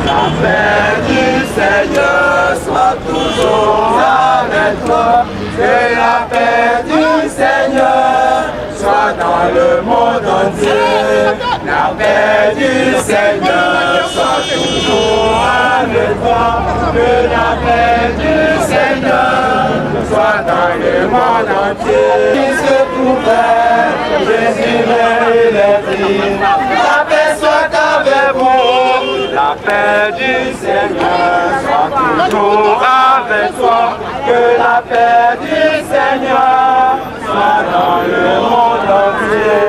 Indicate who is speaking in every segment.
Speaker 1: La paix du Seigneur soit toujours avec toi. Que la paix du Seigneur soit dans le monde entier. La paix du Seigneur soit toujours avec toi. Que la paix du Seigneur soit dans le monde entier. Qui se trouvait, Jésus il est dit. La paix soit avec vous. La paix du Seigneur soit toujours avec toi. Que la paix du Seigneur soit dans le monde entier.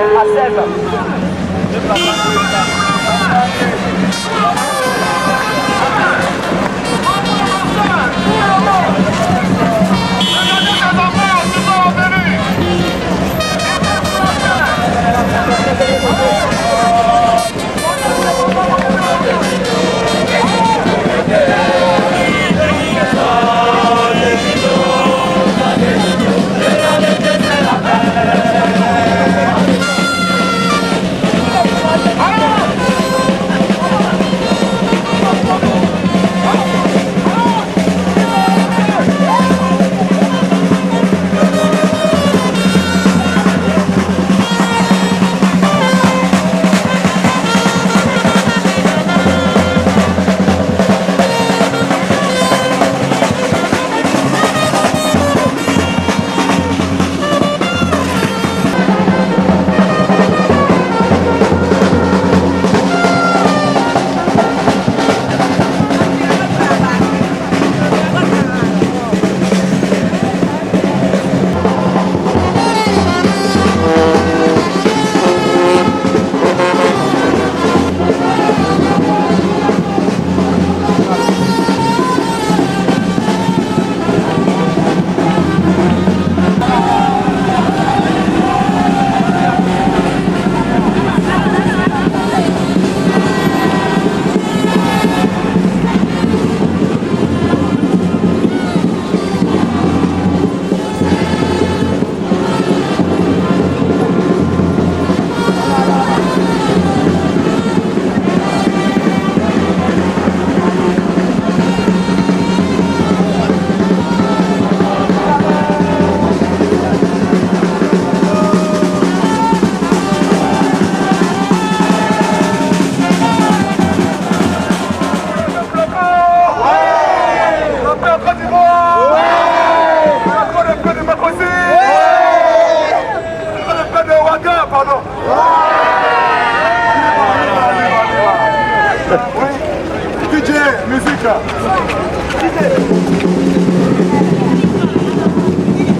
Speaker 2: DJ, musique.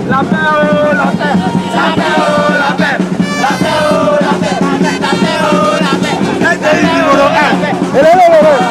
Speaker 1: La paix, oh, la paix. La paix, oh, la paix. La paix, oh, la paix. La paix, oh, la paix. La paix, oh, la paix.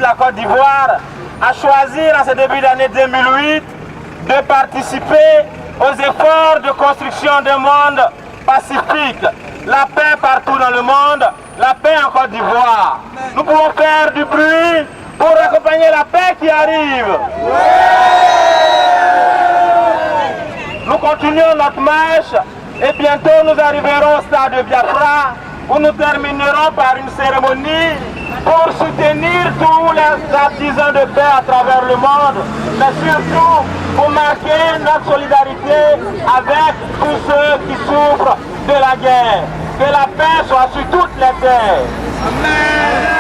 Speaker 2: La Côte d'Ivoire a choisi en ce début d'année 2008 de participer aux efforts de construction d'un monde pacifique, la paix partout dans le monde, la paix en Côte d'Ivoire. Nous pouvons faire du bruit pour accompagner la paix qui arrive. Nous continuons notre marche et bientôt nous arriverons au stade de Biafra où nous terminerons par une cérémonie pour soutenir tous les artisans de paix à travers le monde, mais surtout pour marquer notre solidarité avec tous ceux qui souffrent de la guerre. Que la paix soit sur toutes les terres. Amen.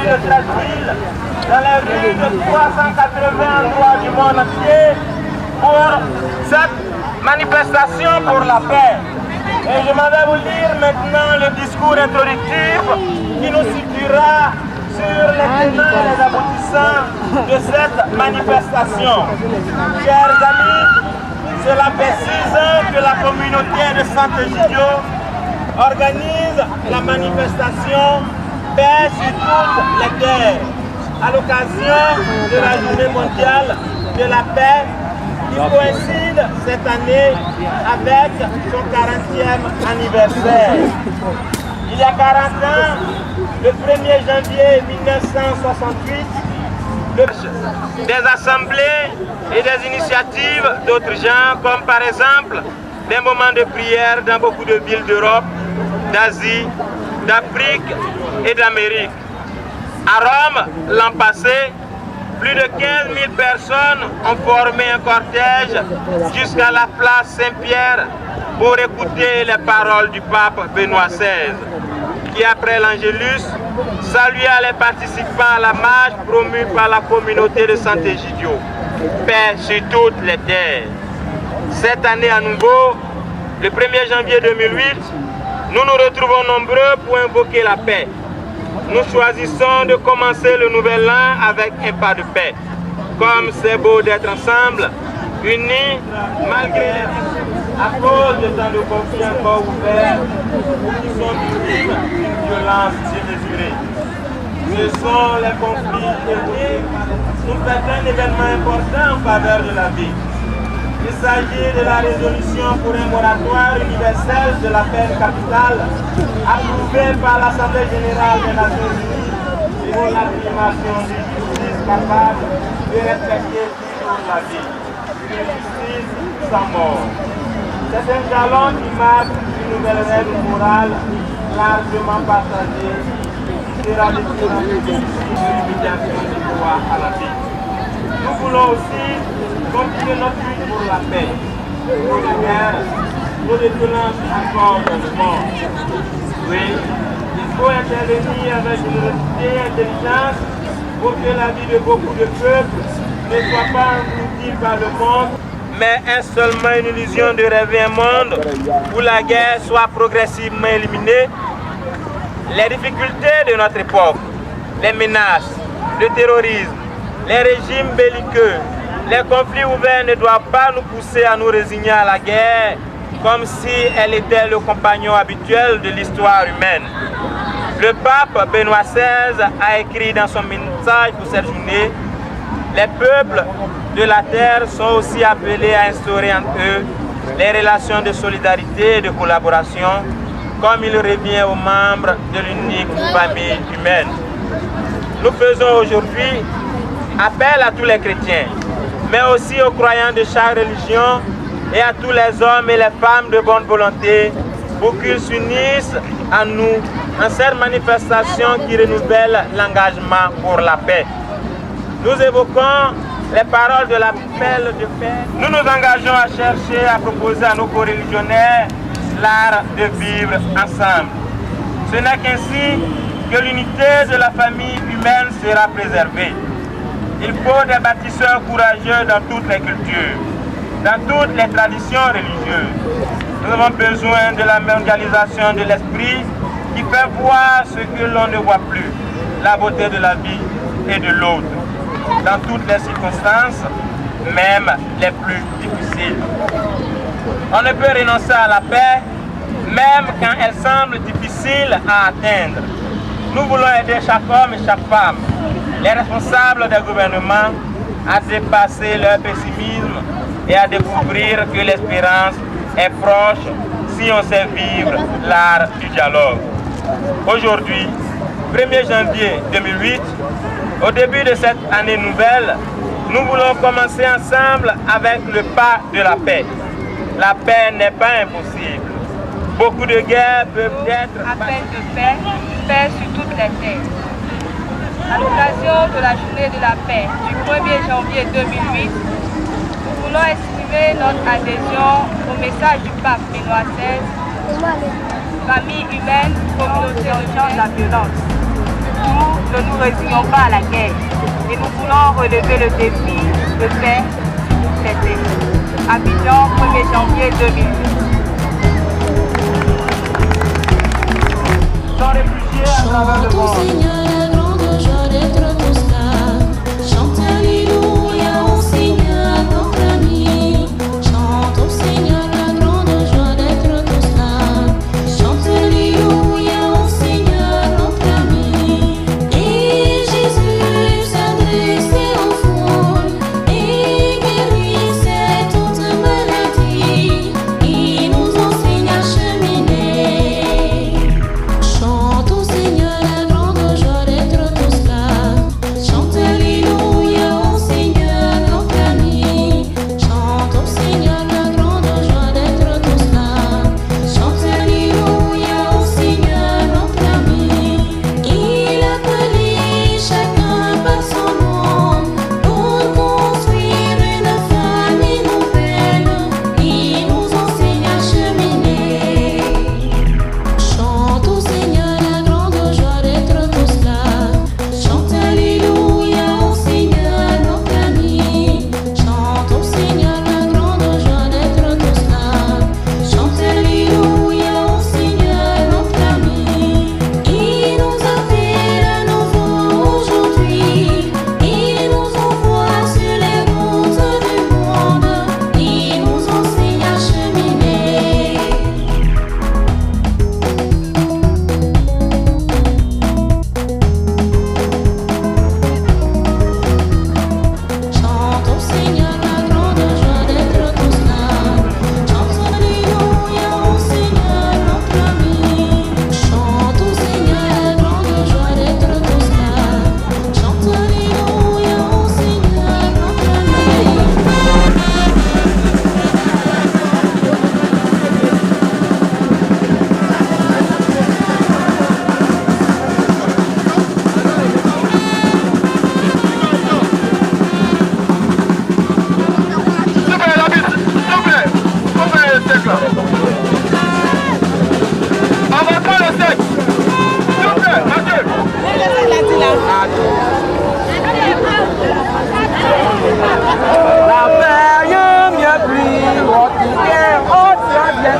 Speaker 2: plus de 13 villes, dans les rues de 380 endroits du monde entier pour cette manifestation pour la paix. Et je m'en vais vous lire maintenant le discours introductif qui nous situera sur les tenants et les aboutissants de cette manifestation. Chers amis, cela fait 6 ans que la communauté de Sant'Egidio organise la manifestation Paix sur toutes les terres à l'occasion de la journée mondiale de la paix qui coïncide cette année avec son 40e anniversaire. Il y a 40 ans, le 1er janvier 1968, des assemblées et des initiatives d'autres genres, comme par exemple des moments de prière dans beaucoup de villes d'Europe, d'Asie, d'Afrique et d'Amérique. À Rome, l'an passé, plus de 15 000 personnes ont formé un cortège jusqu'à la place Saint-Pierre pour écouter les paroles du pape Benoît XVI, qui après l'Angélus salua les participants à la marche promue par la communauté de Sant'Egidio. Paix sur toutes les terres. Cette année à nouveau, le 1er janvier 2008, nous nous retrouvons nombreux pour invoquer la paix. Nous choisissons de commencer le nouvel an avec un pas de paix. Comme c'est beau d'être ensemble, unis, malgré à cause de tant de conflits encore ouverts ou qui sont victimes d'une violence démesurée. Ce sont les conflits qui nous fêtent un événement important en faveur de la vie. Il s'agit de la résolution pour un moratoire universel de la peine capitale approuvée par l'Assemblée générale des Nations Unies pour l'affirmation d'une justice capable de respecter toujours la vie. Une justice sans mort. C'est un jalon qui marque une nouvelle règle morale largement partagée qui sera déterminante de l'humiliation du droit à la vie. Nous voulons aussi continuer notre lutte pour la paix, pour les guerres, pour les violences encore dans le monde. Oui, il faut intervenir avec générosité et intelligence pour que la vie de beaucoup de peuples ne soit pas engloutie par le monde, mais est seulement une illusion de rêver un monde où la guerre soit progressivement éliminée. Les difficultés de notre époque, les menaces, le terrorisme, les régimes belliqueux, les conflits ouverts ne doivent pas nous pousser à nous résigner à la guerre comme si elle était le compagnon habituel de l'histoire humaine. Le pape Benoît XVI a écrit dans son message pour cette journée: les peuples de la terre sont aussi appelés à instaurer entre eux les relations de solidarité et de collaboration comme il revient aux membres de l'unique famille humaine. Nous faisons aujourd'hui appel à tous les chrétiens, mais aussi aux croyants de chaque religion et à tous les hommes et les femmes de bonne volonté pour qu'ils s'unissent à nous en cette manifestation qui renouvelle l'engagement pour la paix. Nous évoquons les paroles de l'appel de paix. Nous nous engageons à chercher à proposer à nos coreligionnaires l'art de vivre ensemble. Ce n'est qu'ainsi que l'unité de la famille humaine sera préservée. Il faut des bâtisseurs courageux dans toutes les cultures, dans toutes les traditions religieuses. Nous avons besoin de la mondialisation de l'esprit qui fait voir ce que l'on ne voit plus, la beauté de la vie et de l'autre, dans toutes les circonstances, même les plus difficiles. On ne peut renoncer à la paix, même quand elle semble difficile à atteindre. Nous voulons aider chaque homme et chaque femme, les responsables des gouvernements, à dépasser leur pessimisme et à découvrir que l'espérance est proche si on sait vivre l'art du dialogue. Aujourd'hui, 1er janvier 2008, au début de cette année nouvelle, nous voulons commencer ensemble avec le pas de la paix. La paix n'est pas impossible. Beaucoup de guerres peuvent être...
Speaker 3: Appel de paix, paix sur toutes les terres. À l'occasion de la journée de la paix du 1er janvier 2008, nous voulons exprimer notre adhésion au message du pape Benoît XVI, famille humaine, communauté de gens de la violence. Nous, ne nous résignons pas à la guerre et nous voulons relever le défi de paix cet été. Abidjan, 1er janvier 2008.
Speaker 2: Sans réfugiés à travers le monde.
Speaker 4: Seigneur, la grande joie d'être tous là. Chante Alléluia au Seigneur, notre ami. Chante au Seigneur, la grande joie d'être tous là. Chante Alléluia au Seigneur, notre ami. Et Jésus s'adressait aux foules et guérissait toute maladie. Il nous enseigne à cheminer. Chante au Seigneur la grande joie d'être tous là. Chante Alléluia au Seigneur notre ami. Chante au Seigneur la grande joie d'être tous là. Chante Alléluia au Seigneur notre ami. Il appelait chacun par son nom pour construire une famille nouvelle. Il nous enseigne à cheminer. Chante au Seigneur la grande joie d'être tous là. Chante Alléluia au Seigneur notre ami. Chante au Seigneur la grande joie d'être tous là. Chante Alléluia au Seigneur notre ami. Il nous appelle à nouveau aujourd'hui. Il nous envoie sur les routes du monde. Il nous enseigne à cheminer. Chante au Seigneur la grande joie d'être tous là. Chante Alléluia au Seigneur notre ami. Chante au Seigneur la grande joie d'être tous là. Chante Alléluia au Seigneur notre ami.
Speaker 2: La paix mieux pris, votre guerre, votre bien,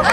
Speaker 2: la